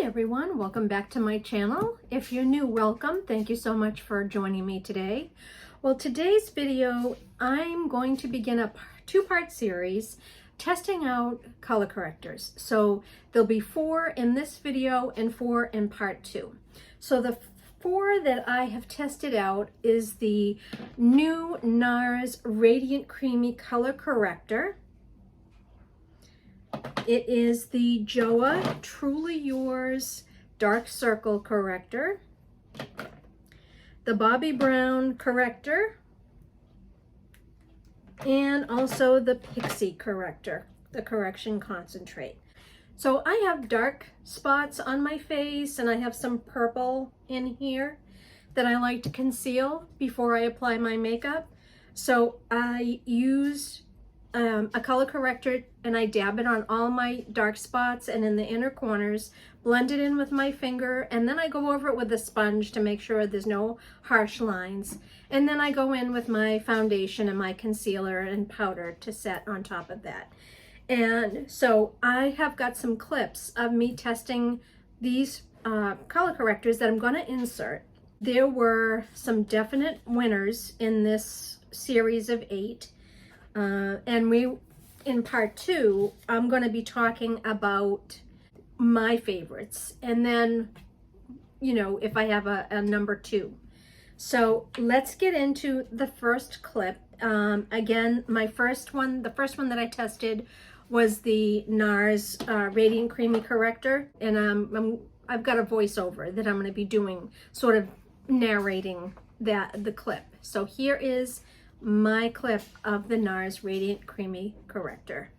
everyone, welcome back to my channel. If you're new, welcome. Thank you so much for joining me today. Well, today's video, I'm going to begin a two-part series testing out color correctors. So there'll be 4 in this video and 4 in part 2. So the 4 that I have tested out is the new NARS Radiant Creamy Color Corrector. It is the Joa Truly Yours Dark Circle Corrector, the Bobbi Brown Corrector, and also the Pixie Corrector, the Correction Concentrate. So I have dark spots on my face and I have some purple in here that I like to conceal before I apply my makeup. So I use a color corrector and I dab it on all my dark spots and in the inner corners, blend it in with my finger, and then I go over it with a sponge to make sure there's no harsh lines. And then I go in with my foundation and my concealer and powder to set on top of that. And so I have got some clips of me testing these color correctors that I'm going to insert. There were some definite winners in this series of 8. And in part 2, I'm going to be talking about my favorites. And then, you know, if I have a number 2. So let's get into the first clip. Again, the first one that I tested was the NARS Radiant Creamy Corrector. And I've got a voiceover that I'm going to be doing, sort of narrating the clip. So here is my clip of the NARS Radiant Creamy Corrector.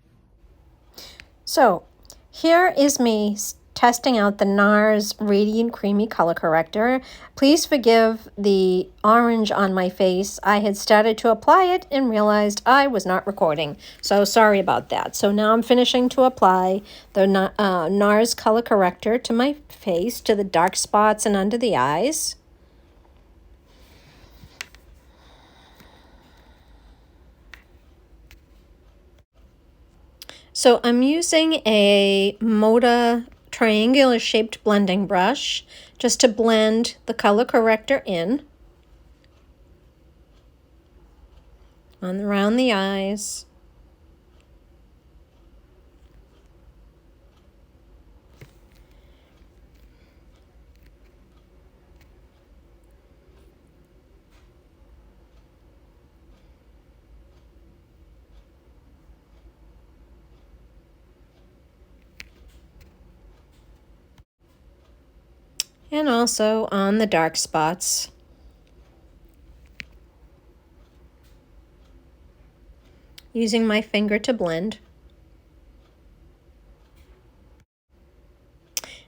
So here is me testing out the NARS Radiant Creamy Color Corrector. Please forgive the orange on my face. I had started to apply it and realized I was not recording. So sorry about that. So now I'm finishing to apply the NARS Color Corrector to my face, to the dark spots and under the eyes. So I'm using a Moda triangular shaped blending brush just to blend the color corrector in around the eyes. And also on the dark spots. Using my finger to blend.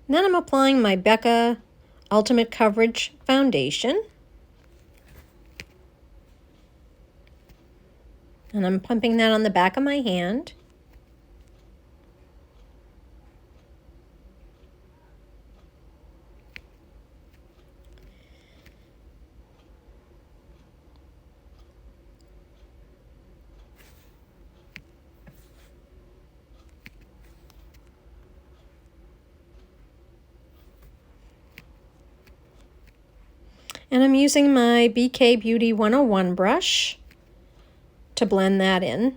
And then I'm applying my Becca Ultimate Coverage Foundation. And I'm pumping that on the back of my hand. And I'm using my BK Beauty 101 brush to blend that in.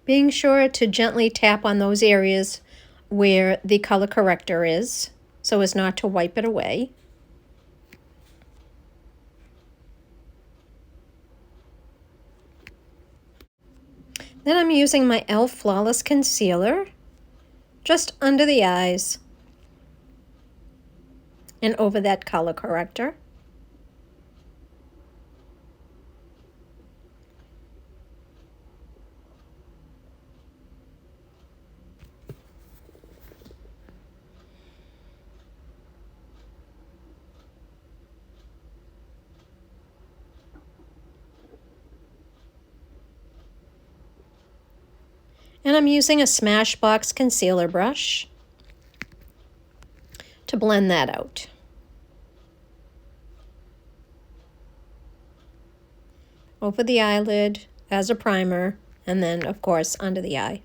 Being sure to gently tap on those areas where the color corrector is, so as not to wipe it away. Then I'm using my e.l.f. Flawless Concealer just under the eyes and over that color corrector. And I'm using a Smashbox concealer brush to blend that out. Over the eyelid as a primer, and then, of course, under the eye.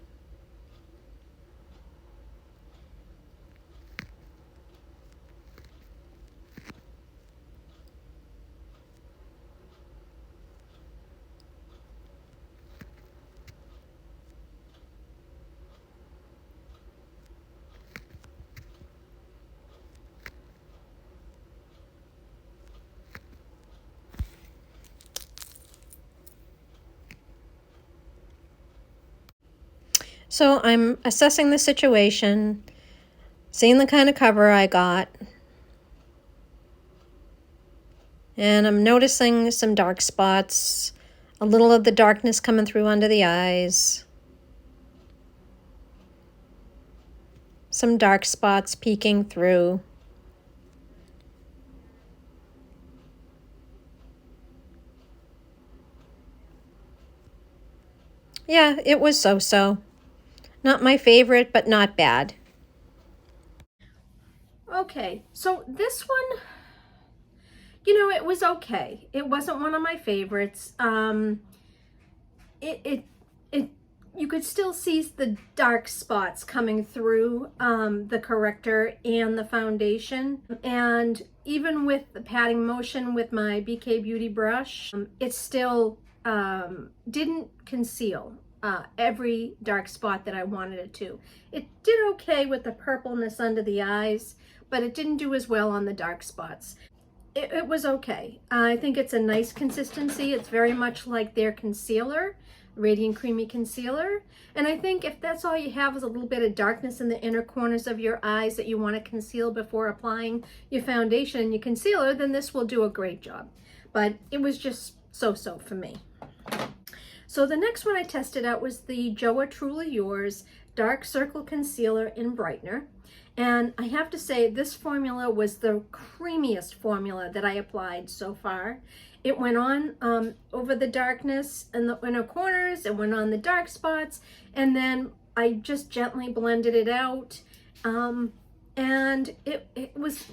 So I'm assessing the situation, seeing the kind of cover I got, and I'm noticing some dark spots, a little of the darkness coming through under the eyes, some dark spots peeking through. Yeah, it was so-so. Not my favorite, but not bad. Okay, so this one, you know, it was okay. It wasn't one of my favorites. You could still see the dark spots coming through the corrector and the foundation. And even with the patting motion with my BK Beauty brush, it still didn't conceal every dark spot that I wanted it to. It did okay with the purpleness under the eyes, but it didn't do as well on the dark spots. It was okay. I think it's a nice consistency. It's very much like their concealer, Radiant Creamy Concealer. And I think if that's all you have is a little bit of darkness in the inner corners of your eyes that you want to conceal before applying your foundation and your concealer, then this will do a great job. But it was just so-so for me. So the next one I tested out was the Joa Truly Yours Dark Circle Concealer in Brightener. And I have to say, this formula was the creamiest formula that I applied so far. It went on over the darkness in the inner corners, it went on the dark spots, and then I just gently blended it out. And it was,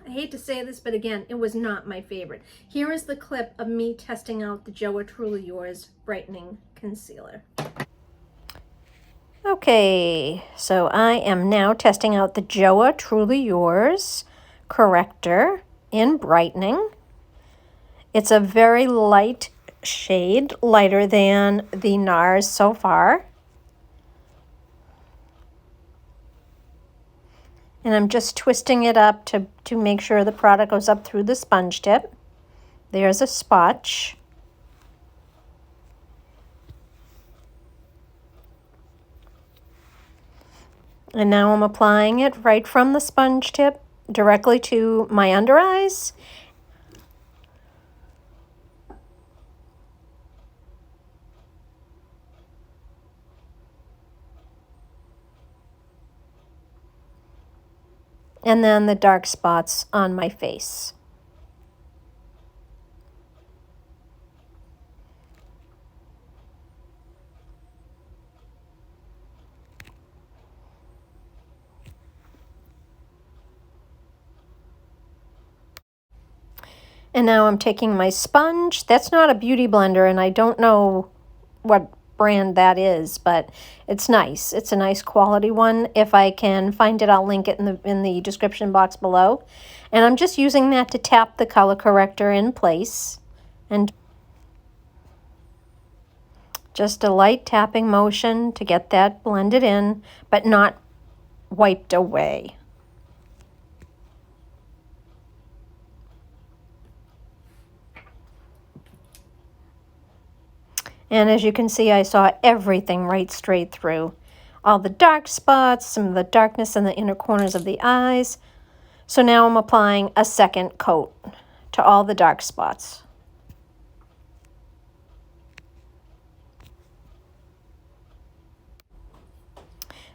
I hate to say this, but again, it was not my favorite. Here is the clip of me testing out the Joa Truly Yours Brightening Concealer. Okay, so I am now testing out the Joa Truly Yours Corrector in Brightening. It's a very light shade, lighter than the NARS so far. And I'm just twisting it up to make sure the product goes up through the sponge tip. There's a swatch. And now I'm applying it right from the sponge tip directly to my under eyes. And then the dark spots on my face. And now I'm taking my sponge. That's not a beauty blender, and I don't know what brand that is, but it's nice. It's a nice quality one. If I can find it, I'll link it in the description box below. And I'm just using that to tap the color corrector in place. And just a light tapping motion to get that blended in, but not wiped away. And as you can see, I saw everything right straight through. All the dark spots, some of the darkness in the inner corners of the eyes. So now I'm applying a second coat to all the dark spots.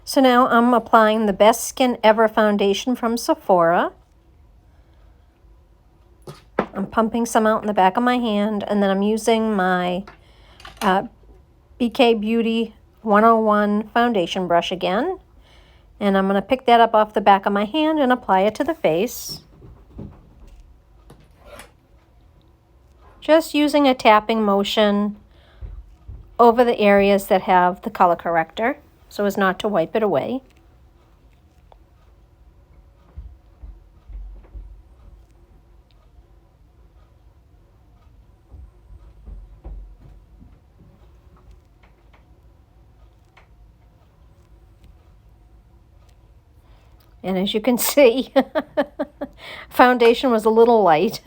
So now I'm applying the Best Skin Ever foundation from Sephora. I'm pumping some out in the back of my hand, and then I'm using my BK Beauty 101 foundation brush again. And I'm going to pick that up off the back of my hand and apply it to the face. Just using a tapping motion over the areas that have the color corrector so as not to wipe it away. And as you can see, foundation was a little light.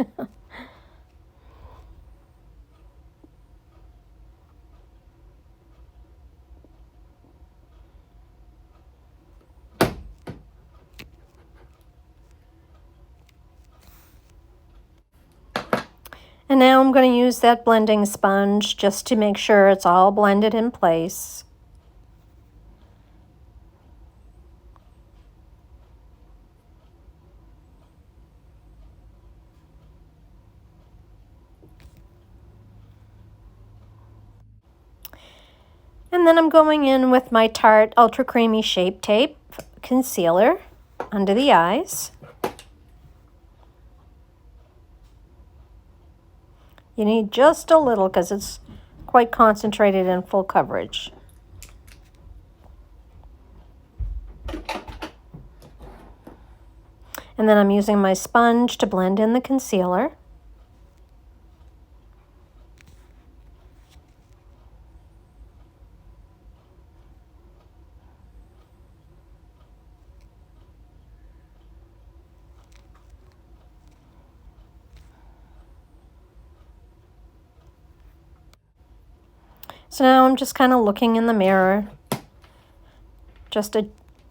And now I'm going to use that blending sponge just to make sure it's all blended in place. And then I'm going in with my Tarte Ultra Creamy Shape Tape concealer under the eyes. You need just a little because it's quite concentrated in full coverage. And then I'm using my sponge to blend in the concealer. So now I'm just kind of looking in the mirror, just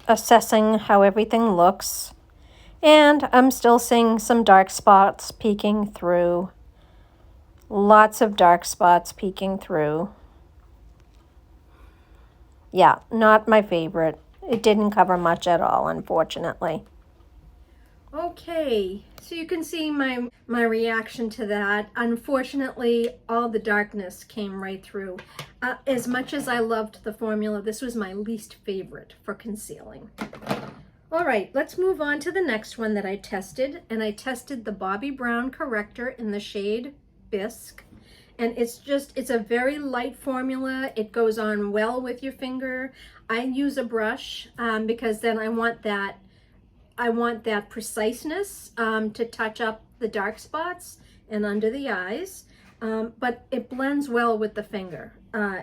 assessing how everything looks. And I'm still seeing some dark spots peeking through. Lots of dark spots peeking through. Yeah, not my favorite. It didn't cover much at all, unfortunately. Okay, so you can see my reaction to that. Unfortunately, all the darkness came right through. As much as I loved the formula, this was my least favorite for concealing. All right, let's move on to the next one that I tested. And I tested the Bobbi Brown corrector in the shade Bisque. And it's a very light formula. It goes on well with your finger. I use a brush because then I want that preciseness to touch up the dark spots and under the eyes, but it blends well with the finger.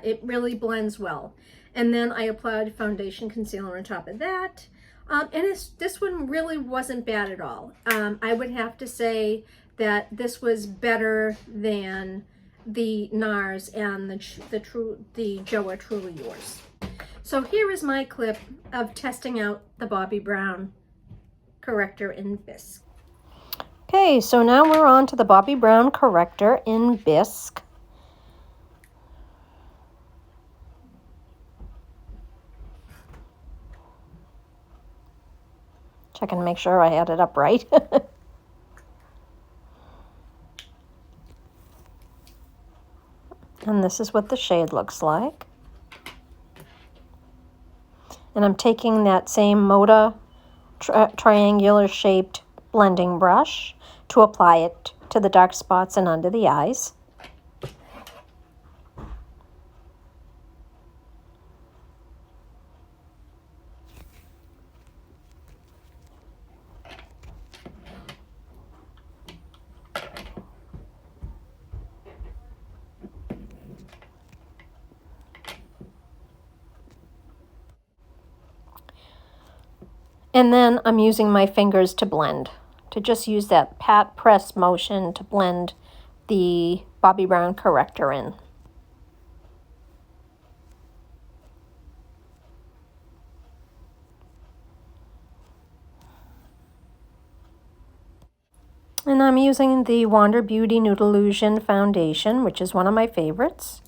It really blends well. And then I applied foundation concealer on top of that. And this one really wasn't bad at all. I would have to say that this was better than the NARS and the Joa Truly Yours. So here is my clip of testing out the Bobbi Brown corrector in Bisque. Okay, so now we're on to the Bobbi Brown corrector in Bisque. Check and make sure I had it up right. And this is what the shade looks like. And I'm taking that same Moda triangular shaped blending brush to apply it to the dark spots and under the eyes. And then I'm using my fingers to blend, to just use that pat press motion to blend the Bobbi Brown corrector in. And I'm using the Wander Beauty Nude Illusion foundation, which is one of my favorites.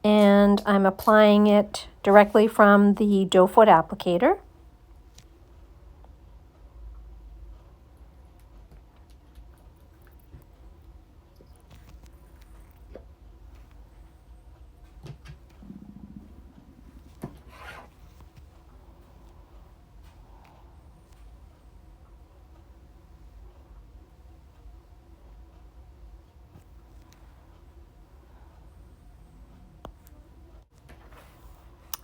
And I'm applying it directly from the doe foot applicator.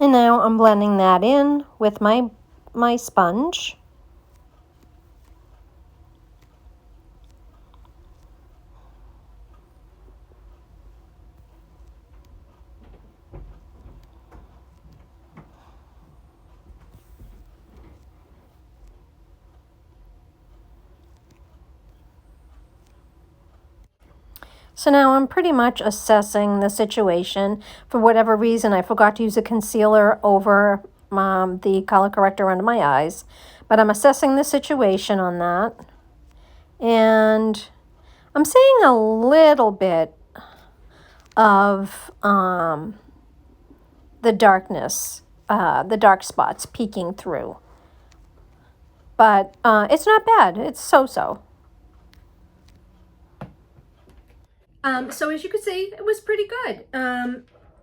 And now I'm blending that in with my sponge. So now I'm pretty much assessing the situation. For whatever reason, I forgot to use a concealer over the color corrector under my eyes. But I'm assessing the situation on that. And I'm seeing a little bit of the darkness, the dark spots peeking through. But it's not bad. It's so-so. So as you could see, it was pretty good.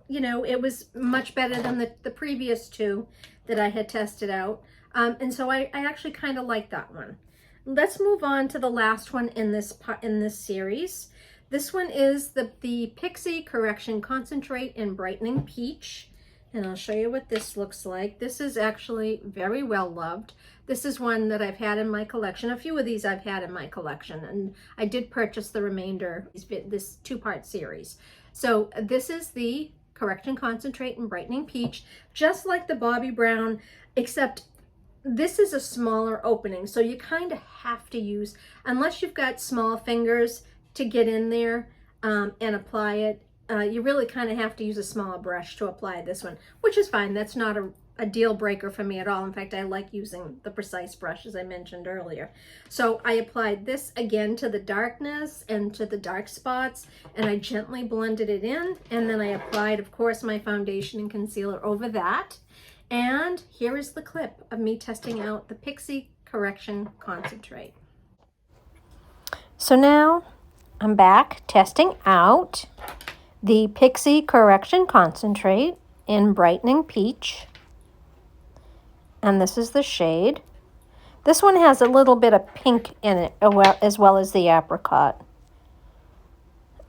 You know, it was much better than the previous two that I had tested out. And so I actually kind of like that one. Let's move on to the last one in this series. This one is the Pixie Correction Concentrate in Brightening Peach. And I'll show you what this looks like. This is actually very well loved. This is one that I've had in my collection. A few of these I've had in my collection, and I did purchase the remainder, this two-part series. So this is the Correction Concentrate in Brightening Peach, just like the Bobbi Brown, except this is a smaller opening. So you kind of have to use, unless you've got small fingers to get in there and apply it, you really kind of have to use a small brush to apply this one, which is fine. That's not a deal breaker for me at all. In fact, I like using the precise brush, as I mentioned earlier. So I applied this again to the darkness and to the dark spots, and I gently blended it in, and then I applied, of course, my foundation and concealer over that. And here is the clip of me testing out the Pixie Correction Concentrate. So now I'm back testing out the Pixie Correction Concentrate in Brightening Peach. And this is the shade. This one has a little bit of pink in it, as well as the apricot.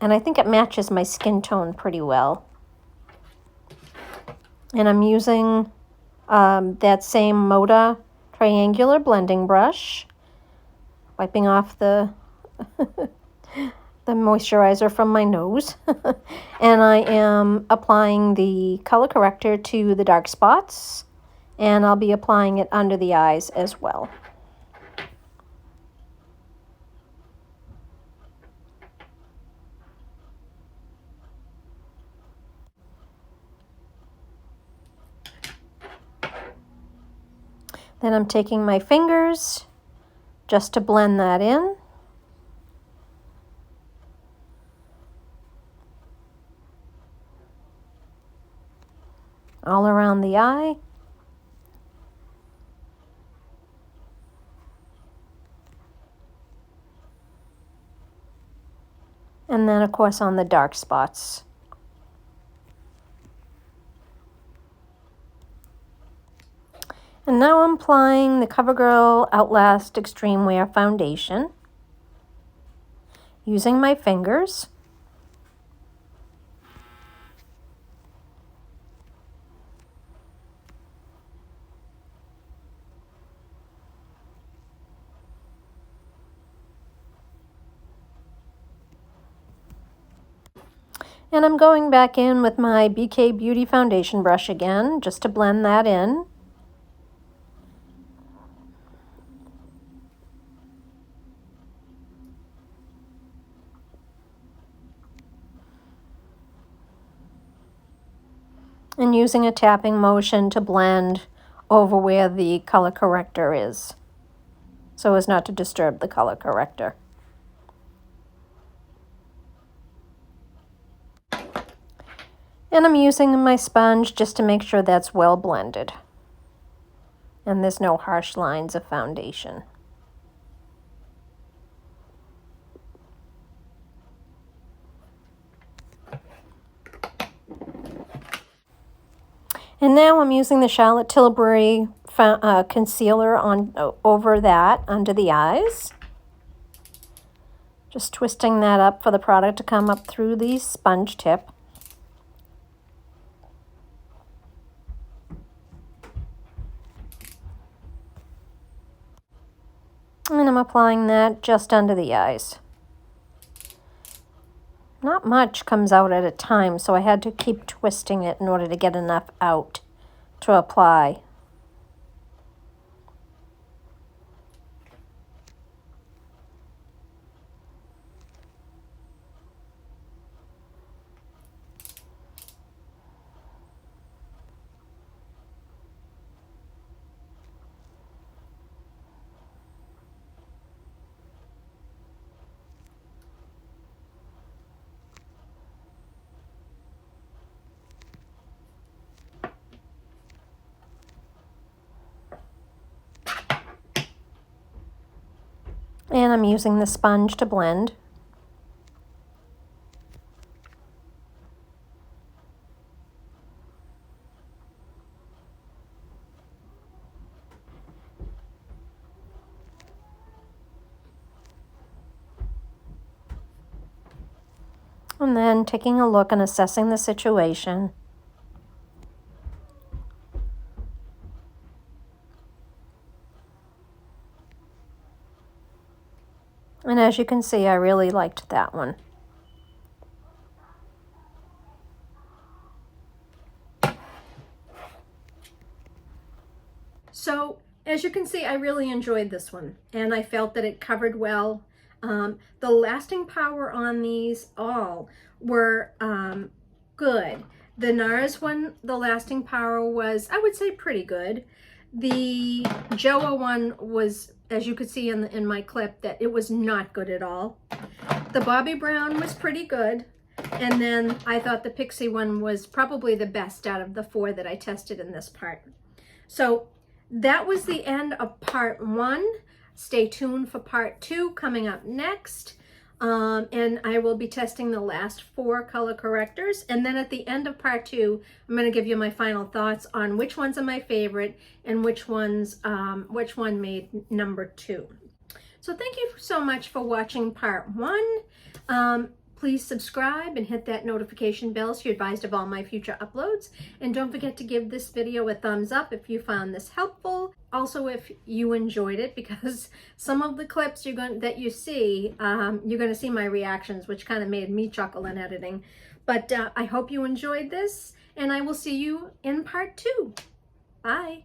And I think it matches my skin tone pretty well. And I'm using that same Moda triangular blending brush, wiping off the the moisturizer from my nose. And I am applying the color corrector to the dark spots, and I'll be applying it under the eyes as well. Then I'm taking my fingers just to blend that in. All around the eye. And then, of course, on the dark spots. And now I'm applying the CoverGirl Outlast Extreme Wear Foundation using my fingers. And I'm going back in with my BK Beauty Foundation brush again, just to blend that in. And using a tapping motion to blend over where the color corrector is, so as not to disturb the color corrector. And I'm using my sponge just to make sure that's well blended. And there's no harsh lines of foundation. And now I'm using the Charlotte Tilbury concealer over that under the eyes. Just twisting that up for the product to come up through the sponge tip. And I'm applying that just under the eyes. Not much comes out at a time, so I had to keep twisting it in order to get enough out to apply. And I'm using the sponge to blend. And then taking a look and assessing the situation. And as you can see, I really liked that one. So as you can see, I really enjoyed this one, and I felt that it covered well. The lasting power on these all were good. The NARS one, the lasting power was, I would say, pretty good. The JOA one was, as you could see in my clip, that it was not good at all. The Bobbi Brown was pretty good. And then I thought the Pixie one was probably the best out of the 4 that I tested in this part. So that was the end of part 1. Stay tuned for part 2 coming up next. And I will be testing the last 4 color correctors. And then at the end of part 2, I'm going to give you my final thoughts on which ones are my favorite and which one made number 2. So thank you so much for watching part 1. Please subscribe and hit that notification bell so you're advised of all my future uploads. And don't forget to give this video a thumbs up if you found this helpful. Also, if you enjoyed it, because some of the clips that you see, you're going to see my reactions, which kind of made me chuckle in editing. But I hope you enjoyed this, and I will see you in part 2. Bye.